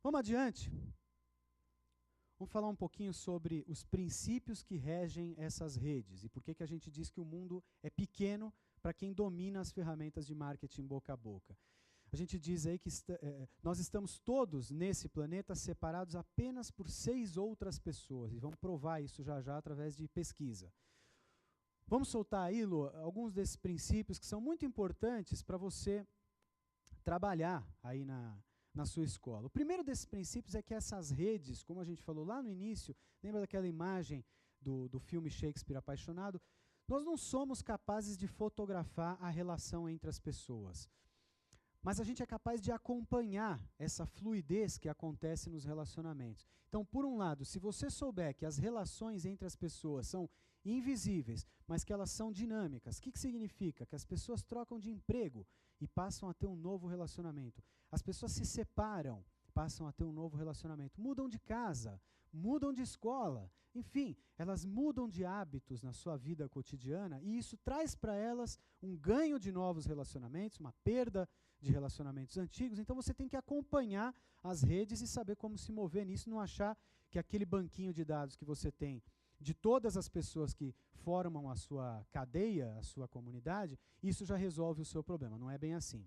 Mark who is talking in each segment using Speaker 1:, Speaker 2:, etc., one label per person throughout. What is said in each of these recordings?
Speaker 1: Vamos adiante? Vamos falar um pouquinho sobre os princípios que regem essas redes e por que a gente diz que o mundo é pequeno para quem domina as ferramentas de marketing boca a boca. A gente diz aí que nós estamos todos nesse planeta separados apenas por 6 outras pessoas, e vamos provar isso já já através de pesquisa. Vamos soltar aí, Lu, alguns desses princípios que são muito importantes para você trabalhar aí na sua escola. O primeiro desses princípios é que essas redes, como a gente falou lá no início, lembra daquela imagem do filme Shakespeare Apaixonado? Nós não somos capazes de fotografar a relação entre as pessoas, mas a gente é capaz de acompanhar essa fluidez que acontece nos relacionamentos. Então, por um lado, se você souber que as relações entre as pessoas são invisíveis, mas que elas são dinâmicas, o que significa? Que as pessoas trocam de emprego e passam a ter um novo relacionamento. As pessoas se separam, passam a ter um novo relacionamento. Mudam de casa, mudam de escola, enfim, elas mudam de hábitos na sua vida cotidiana e isso traz para elas um ganho de novos relacionamentos, uma perda de relacionamentos antigos. Então você tem que acompanhar as redes e saber como se mover nisso, não achar que aquele banquinho de dados que você tem de todas as pessoas que formam a sua cadeia, a sua comunidade, isso já resolve o seu problema. Não é bem assim.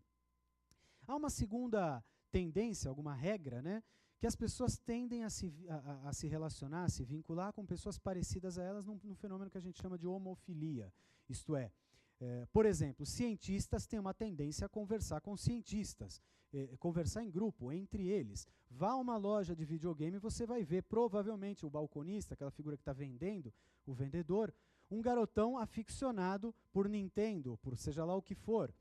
Speaker 1: Há uma segunda tendência, alguma regra, né, que as pessoas tendem a se relacionar, a se vincular com pessoas parecidas a elas num fenômeno que a gente chama de homofilia. Isto é, por exemplo, cientistas têm uma tendência a conversar com cientistas, conversar em grupo, entre eles. Vá a uma loja de videogame e você vai ver, provavelmente, o balconista, aquela figura que está vendendo, o vendedor, um garotão aficionado por Nintendo, por seja lá o que for.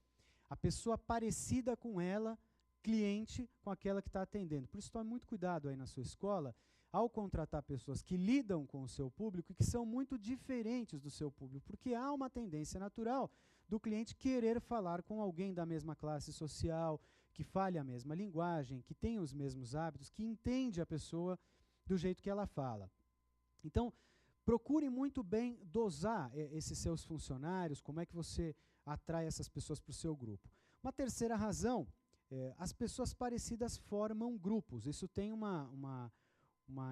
Speaker 1: A pessoa parecida com ela, cliente com aquela que está atendendo. Por isso, tome muito cuidado aí na sua escola, ao contratar pessoas que lidam com o seu público e que são muito diferentes do seu público, porque há uma tendência natural do cliente querer falar com alguém da mesma classe social, que fale a mesma linguagem, que tenha os mesmos hábitos, que entende a pessoa do jeito que ela fala. Então, procure muito bem dosar esses seus funcionários, como é que você atrai essas pessoas para o seu grupo. Uma terceira razão, as pessoas parecidas formam grupos. Isso tem uma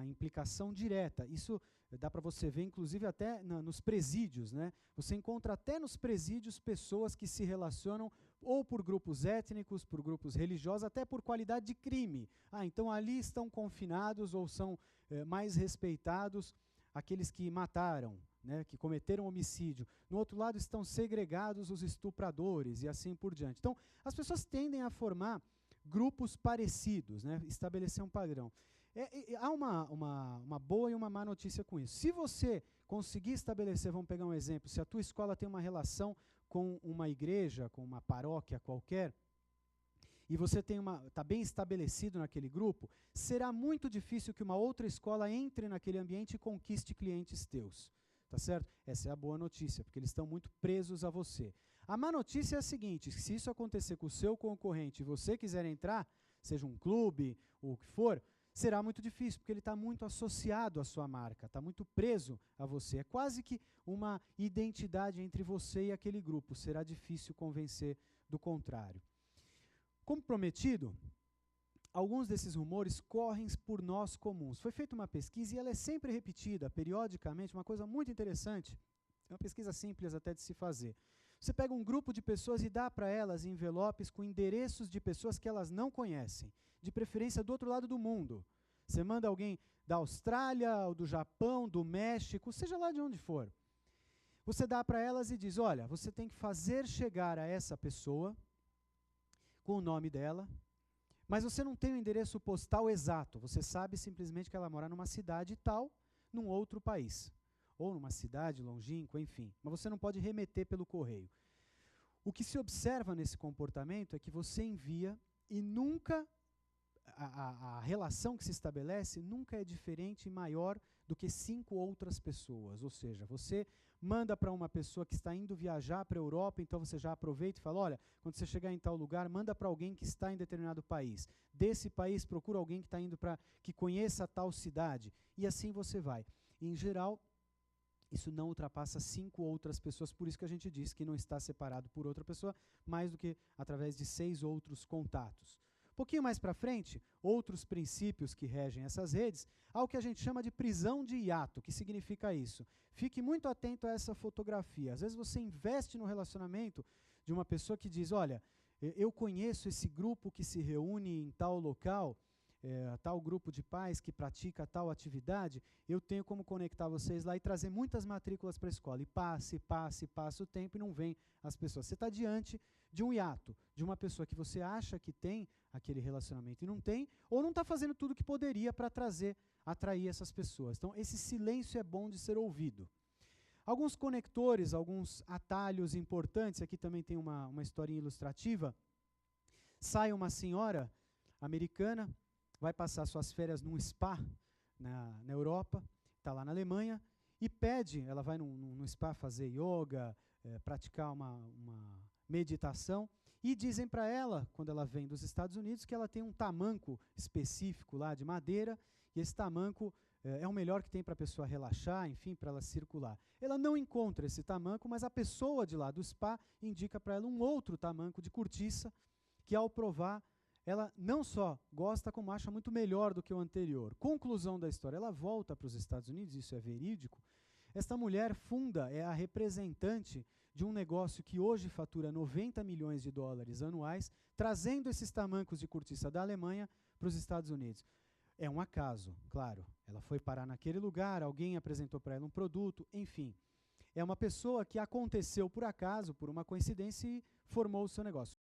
Speaker 1: implicação direta. Isso dá para você ver, inclusive, até nos presídios, né? Você encontra até nos presídios pessoas que se relacionam ou por grupos étnicos, por grupos religiosos, até por qualidade de crime. Então ali estão confinados ou são mais respeitados aqueles que mataram, né, que cometeram homicídio. No outro lado estão segregados os estupradores e assim por diante. Então, as pessoas tendem a formar grupos parecidos, né, estabelecer um padrão. Há uma boa e uma má notícia com isso. Se você conseguir estabelecer, vamos pegar um exemplo, se a tua escola tem uma relação com uma igreja, com uma paróquia qualquer, e você está bem estabelecido naquele grupo, será muito difícil que uma outra escola entre naquele ambiente e conquiste clientes teus. Tá certo? Essa é a boa notícia, porque eles estão muito presos a você. A má notícia é a seguinte: se isso acontecer com o seu concorrente e você quiser entrar, seja um clube ou o que for, será muito difícil, porque ele está muito associado à sua marca, está muito preso a você. É quase que uma identidade entre você e aquele grupo. Será difícil convencer do contrário. Como prometido, alguns desses rumores correm por nós comuns. Foi feita uma pesquisa e ela é sempre repetida, periodicamente, uma coisa muito interessante. É uma pesquisa simples até de se fazer. Você pega um grupo de pessoas e dá para elas envelopes com endereços de pessoas que elas não conhecem, de preferência do outro lado do mundo. Você manda alguém da Austrália, ou do Japão, do México, seja lá de onde for. Você dá para elas e diz, olha, você tem que fazer chegar a essa pessoa com o nome dela, mas você não tem o endereço postal exato, você sabe simplesmente que ela mora numa cidade tal, num outro país, ou numa cidade longínqua, enfim, mas você não pode remeter pelo correio. O que se observa nesse comportamento é que você envia e nunca, a relação que se estabelece nunca é diferente e maior do que 5 outras pessoas, ou seja, você manda para uma pessoa que está indo viajar para a Europa, então você já aproveita e fala, olha, quando você chegar em tal lugar, manda para alguém que está em determinado país. Desse país, procura alguém que está indo que conheça tal cidade. E assim você vai. E, em geral, isso não ultrapassa 5 outras pessoas, por isso que a gente diz que não está separado por outra pessoa, mais do que através de 6 outros contatos. Um pouquinho mais para frente, outros princípios que regem essas redes, há o que a gente chama de prisão de hiato. Que significa isso? Fique muito atento a essa fotografia. Às vezes você investe no relacionamento de uma pessoa que diz, olha, eu conheço esse grupo que se reúne em tal local, tal grupo de pais que pratica tal atividade, eu tenho como conectar vocês lá e trazer muitas matrículas para a escola. E passa o tempo e não vem as pessoas. Você está diante de um hiato, de uma pessoa que você acha que tem aquele relacionamento e não tem, ou não está fazendo tudo o que poderia para atrair essas pessoas. Então, esse silêncio é bom de ser ouvido. Alguns conectores, alguns atalhos importantes, aqui também tem uma historinha ilustrativa. Sai uma senhora americana, vai passar suas férias num spa na Europa, está lá na Alemanha, e pede, ela vai num spa fazer yoga, praticar uma meditação, e dizem para ela, quando ela vem dos Estados Unidos, que ela tem um tamanco específico lá de madeira, e esse tamanco é o melhor que tem para a pessoa relaxar, enfim, para ela circular. Ela não encontra esse tamanco, mas a pessoa de lá do spa indica para ela um outro tamanco de cortiça, que ao provar, ela não só gosta, como acha muito melhor do que o anterior. Conclusão da história, ela volta para os Estados Unidos, isso é verídico. Esta mulher é a representante de um negócio que hoje fatura 90 milhões de dólares anuais, trazendo esses tamancos de cortiça da Alemanha para os Estados Unidos. É um acaso, claro. Ela foi parar naquele lugar, alguém apresentou para ela um produto, enfim. É uma pessoa que aconteceu por acaso, por uma coincidência, e formou o seu negócio.